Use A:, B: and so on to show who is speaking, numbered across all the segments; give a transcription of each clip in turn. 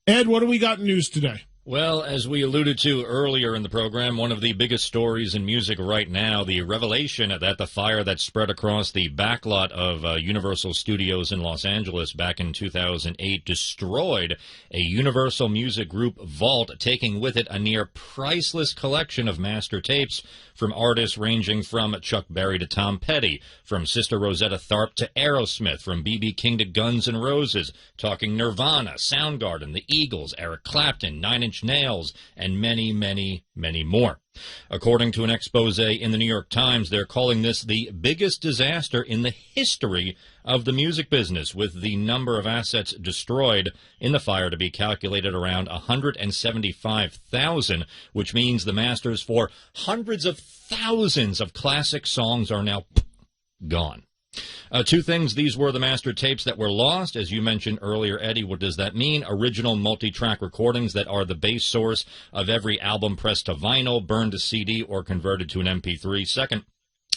A: Ed, what do we got in news today?
B: Well, as we alluded to earlier in the program, one of the biggest stories in music right now, the revelation that the fire that spread across the backlot of Universal Studios in Los Angeles back in 2008 destroyed a Universal Music Group vault, taking with it a near priceless collection of master tapes from artists ranging from Chuck Berry to Tom Petty, from Sister Rosetta Tharpe to Aerosmith, from B.B. King to Guns N' Roses, talking Nirvana, Soundgarden, the Eagles, Eric Clapton, Nine Inch Nails, and many, many, many more. According to an expose in the New York Times, they're calling this the biggest disaster in the history of the music business, with the number of assets destroyed in the fire to be calculated around 175,000, which means the masters for hundreds of thousands of classic songs are now gone. Two things. These were the master tapes that were lost. As you mentioned earlier, Eddie, what does that mean? Original multi-track recordings that are the base source of every album pressed to vinyl, burned to CD, or converted to an MP3. Second,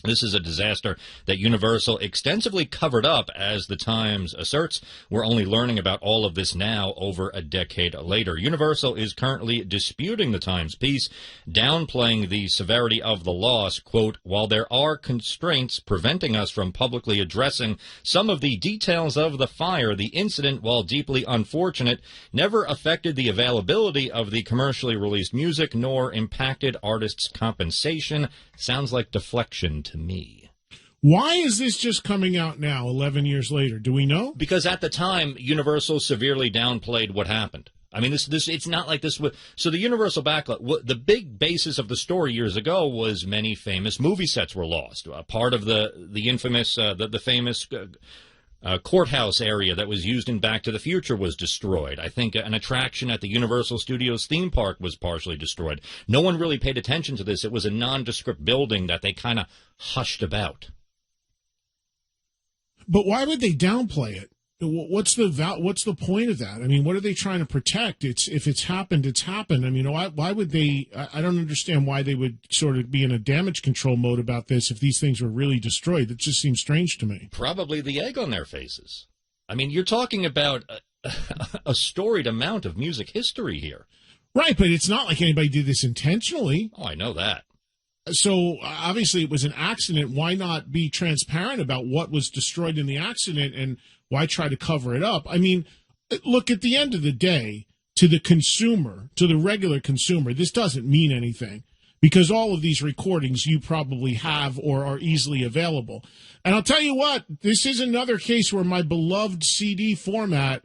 B: this is a disaster that Universal extensively covered up, as the Times asserts. We're only learning about all of this now, over a decade later. Universal is currently disputing the Times piece, downplaying the severity of the loss. Quote, while there are constraints preventing us from publicly addressing some of the details of the fire, the incident, while deeply unfortunate, never affected the availability of the commercially released music, nor impacted artists' compensation. Sounds like deflection to me.
A: Why is this just coming out now, 11 years later? Do we know?
B: Because at the time, Universal severely downplayed what happened. I mean, it's not like this. So the Universal backlot, the big basis of the story years ago was many famous movie sets were lost. Part of the infamous, the famous courthouse area that was used in Back to the Future was destroyed. I think an attraction at the Universal Studios theme park was partially destroyed. No one really paid attention to this. It was a nondescript building that they kind of hushed about.
A: But why would they downplay it? What's the point of that? I mean, what are they trying to protect? If it's happened, it's happened. I mean, why would they? I don't understand why they would sort of be in a damage control mode about this if these things were really destroyed. It just seems strange to me.
B: Probably the egg on their faces. I mean, you're talking about a storied amount of music history here.
A: Right, but it's not like anybody did this intentionally.
B: Oh, I know that.
A: So obviously it was an accident. Why not be transparent about what was destroyed in the accident, and why try to cover it up? I mean, look, at the end of the day, to the consumer, to the regular consumer, this doesn't mean anything, because all of these recordings you probably have or are easily available. And I'll tell you what, this is another case where my beloved CD format,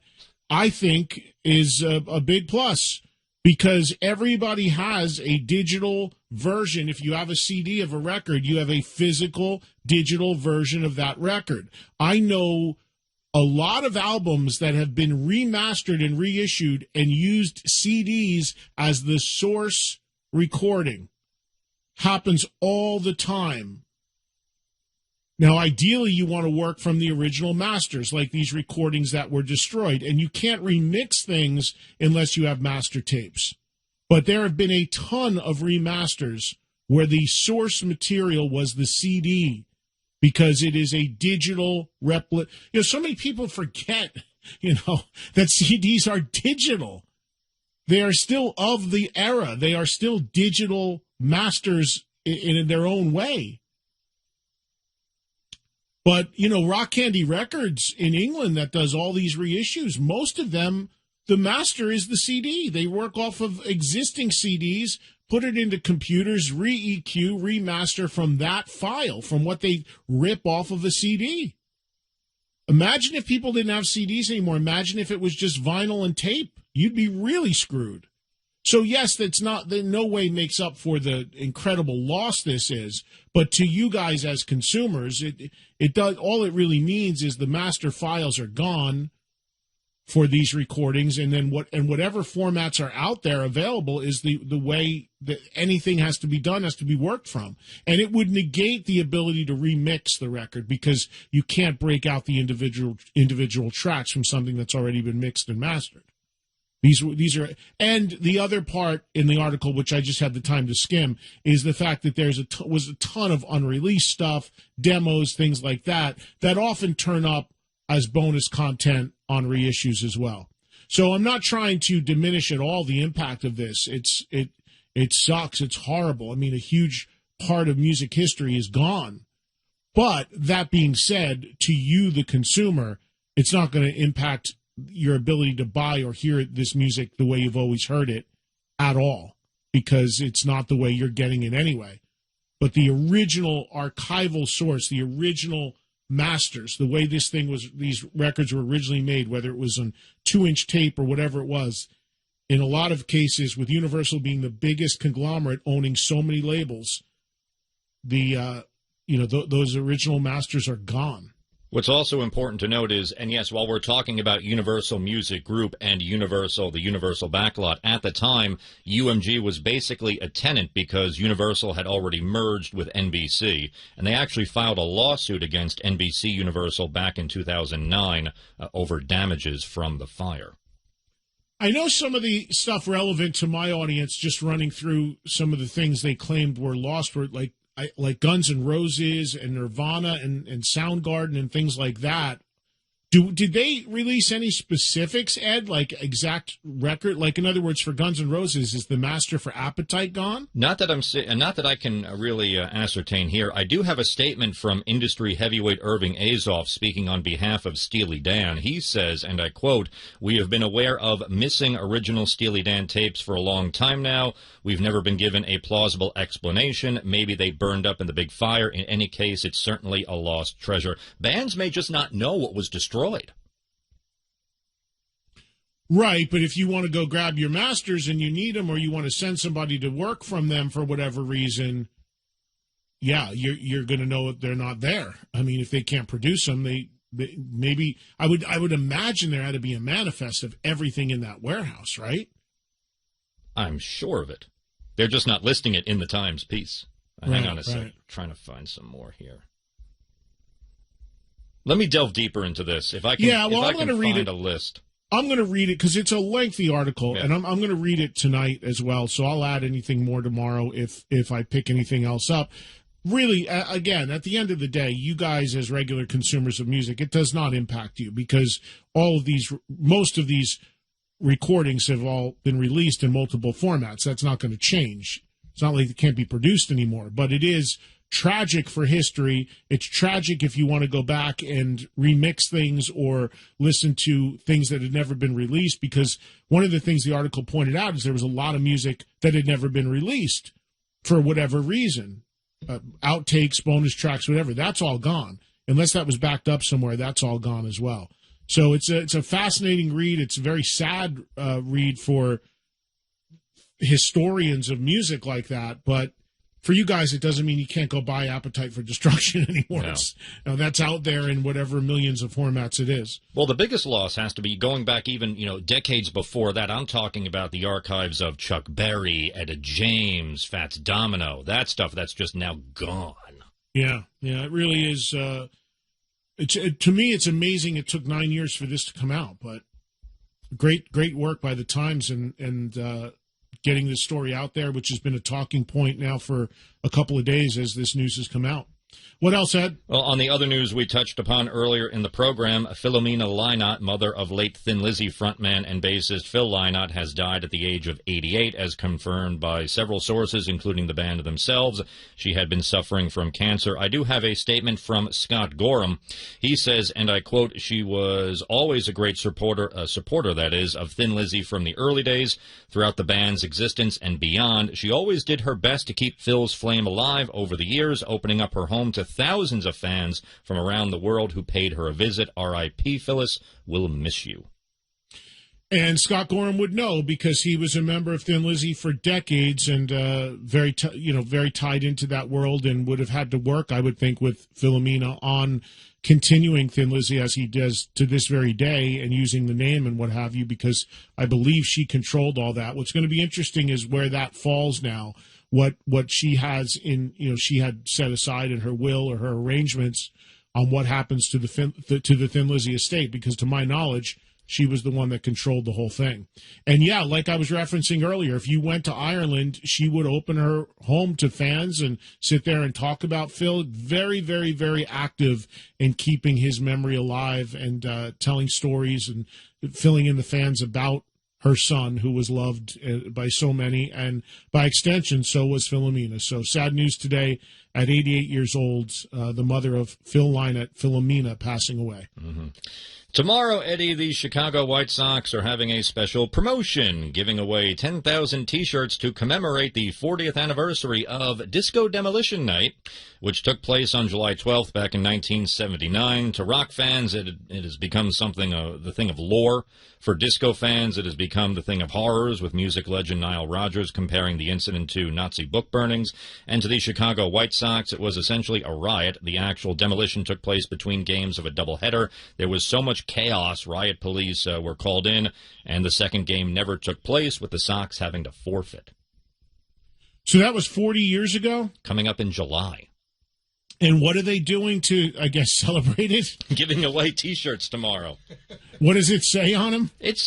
A: I think, is a big plus, because everybody has a digital version. If you have a CD of a record, you have a physical digital version of that record. I know a lot of albums that have been remastered and reissued and used CDs as the source recording. Happens all the time. Now, ideally, you want to work from the original masters, like these recordings that were destroyed, and you can't remix things unless you have master tapes. But there have been a ton of remasters where the source material was the CD, because it is a digital replica. You know, so many people forget, that CDs are digital. They are still of the era. They are still digital masters in their own way. But, Rock Candy Records in England that does all these reissues, most of them, the master is the CD. They work off of existing CDs, put it into computers, re-EQ, remaster from that file, from what they rip off of a CD. Imagine if people didn't have CDs anymore. Imagine if it was just vinyl and tape. You'd be really screwed. So, yes, that's not, that no way makes up for the incredible loss this is. But to you guys as consumers, it does, all it really means is the master files are gone for these recordings, and then whatever formats are out there available is the way that anything has to be done, has to be worked from. And it would negate the ability to remix the record, because you can't break out the individual tracks from something that's already been mixed and mastered. These are, and the other part in the article, which I just had the time to skim, is the fact that there's was a ton of unreleased stuff, demos, things like that often turn up as bonus content on reissues as well. So I'm not trying to diminish at all the impact of this. It sucks. It's horrible. I mean, a huge part of music history is gone. But that being said, to you, the consumer, it's not going to impact your ability to buy or hear this music the way you've always heard it at all, because it's not the way you're getting it anyway. But the original archival source, the original masters, the way these records were originally made, whether it was on 2-inch tape or whatever it was, in a lot of cases, with Universal being the biggest conglomerate owning so many labels, those original masters are gone.
B: What's also important to note is, and yes, while we're talking about Universal Music Group and the Universal backlot, at the time, UMG was basically a tenant because Universal had already merged with NBC, and they actually filed a lawsuit against NBC Universal back in 2009 over damages from the fire.
A: I know some of the stuff relevant to my audience, just running through some of the things they claimed were lost, were like Guns N' Roses and Nirvana and Soundgarden and things like that. Did they release any specifics, Ed, like exact record? Like, in other words, for Guns N' Roses, is the master for Appetite gone?
B: Not that I can really ascertain here. I do have a statement from industry heavyweight Irving Azoff speaking on behalf of Steely Dan. He says, and I quote, "We have been aware of missing original Steely Dan tapes for a long time now. We've never been given a plausible explanation. Maybe they burned up in the big fire. In any case, it's certainly a lost treasure. Bands may just not know what was destroyed."
A: Right, but if you want to go grab your masters and you need them, or you want to send somebody to work from them for whatever reason, yeah, you're going to know that they're not there. I mean, if they can't produce them, they maybe I would imagine there had to be a manifest of everything in that warehouse, right?
B: I'm sure of it. They're just not listing it in the Times piece. Hang on a second. Trying to find some more here. Let me delve deeper into this. If I can, I'm going to find a list.
A: I'm going to read it because it's a lengthy article, and I'm going to read it tonight as well. So I'll add anything more tomorrow if I pick anything else up. Really, again, at the end of the day, you guys as regular consumers of music, it does not impact you because most of these recordings have all been released in multiple formats. That's not going to change. It's not like it can't be produced anymore, but it is tragic for history. It's tragic if you want to go back and remix things or listen to things that had never been released, because one of the things the article pointed out is there was a lot of music that had never been released for whatever reason. Outtakes, bonus tracks, whatever. That's all gone. Unless that was backed up somewhere, that's all gone as well. So it's a fascinating read. It's a very sad read for historians of music like that, but for you guys, it doesn't mean you can't go buy Appetite for Destruction anymore. No. That's out there in whatever millions of formats it is.
B: Well, the biggest loss has to be going back even, decades before that. I'm talking about the archives of Chuck Berry, Etta James, Fats Domino, that stuff that's just now gone.
A: Yeah, it really is. To me, it's amazing it took 9 years for this to come out, but great work by the Times and getting this story out there, which has been a talking point now for a couple of days as this news has come out. What else, Ed?
B: Well, on the other news we touched upon earlier in the program, Philomena Lynott, mother of late Thin Lizzy frontman and bassist Phil Lynott, has died at the age of 88, as confirmed by several sources, including the band themselves. She had been suffering from cancer. I do have a statement from Scott Gorham. He says, and I quote, "She was always a great supporter, that is, of Thin Lizzy from the early days, throughout the band's existence and beyond. She always did her best to keep Phil's flame alive over the years, opening up her home to thousands of fans from around the world who paid her a visit. R.I.P. Phyllis, we'll miss you."
A: And Scott Gorham would know because he was a member of Thin Lizzy for decades and very tied into that world, and would have had to work, I would think, with Philomena on continuing Thin Lizzy as he does to this very day and using the name and what have you, because I believe she controlled all that. What's going to be interesting is where that falls now. What she has in, she had set aside in her will or her arrangements on what happens to the Thin Lizzy estate, because to my knowledge, she was the one that controlled the whole thing. And yeah, like I was referencing earlier, if you went to Ireland, she would open her home to fans and sit there and talk about Phil. Very, very, very active in keeping his memory alive and telling stories and filling in the fans about her son, who was loved by so many, and by extension, so was Philomena. So sad news today at 88 years old, the mother of Philomena, passing away.
B: Mm-hmm. Tomorrow, Eddie, the Chicago White Sox are having a special promotion, giving away 10,000 T-shirts to commemorate the 40th anniversary of Disco Demolition Night, which took place on July 12th back in 1979. To rock fans, it has become something, the thing of lore. For disco fans, it has become the thing of horrors, with music legend Nile Rodgers comparing the incident to Nazi book burnings. And to the Chicago White Sox, it was essentially a riot. The actual demolition took place between games of a doubleheader. There was so much chaos, riot police were called in, and the second game never took place, with the Sox having to forfeit.
A: So that was 40 years ago?
B: Coming up in July.
A: And what are they doing to, I guess, celebrate it?
B: Giving away T-shirts tomorrow.
A: What does it say on them?
B: It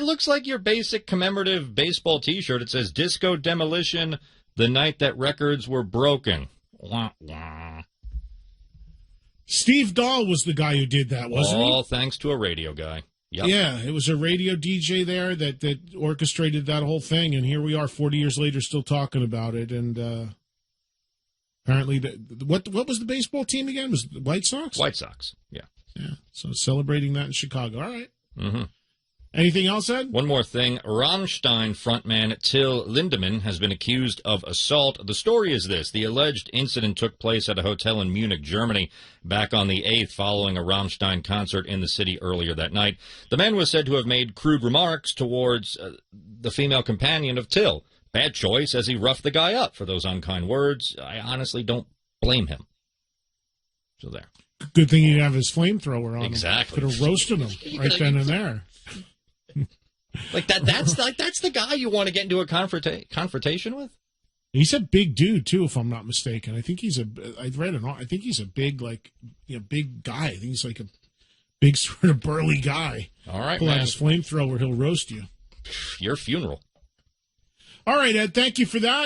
B: looks like your basic commemorative baseball T-shirt. It says Disco Demolition, the night that records were broken. Wah, wah.
A: Steve Dahl was the guy who did that, wasn't he?
B: All thanks to a radio guy. Yep.
A: Yeah, it was a radio DJ there that orchestrated that whole thing, and here we are 40 years later still talking about it. And apparently, what was the baseball team again? Was it the White Sox?
B: White Sox, yeah.
A: Yeah, so celebrating that in Chicago. All right.
B: Mm-hmm.
A: Anything else, Ed?
B: One more thing. Ramstein frontman Till Lindemann has been accused of assault. The story is this. The alleged incident took place at a hotel in Munich, Germany, back on the 8th following a Ramstein concert in the city earlier that night. The man was said to have made crude remarks towards the female companion of Till. Bad choice, as he roughed the guy up for those unkind words. I honestly don't blame him. So there.
A: Good thing he didn't have his flamethrower on.
B: Exactly.
A: Could have roasted him right then and there.
B: Like that's the guy you want to get into a confrontation with?
A: He's a big dude too, if I'm not mistaken. I think he's a big, big guy. I think he's like a big sort of burly guy.
B: All right,
A: pull
B: man.
A: out his flamethrower, he'll roast you.
B: Your funeral.
A: All right, Ed, thank you for that.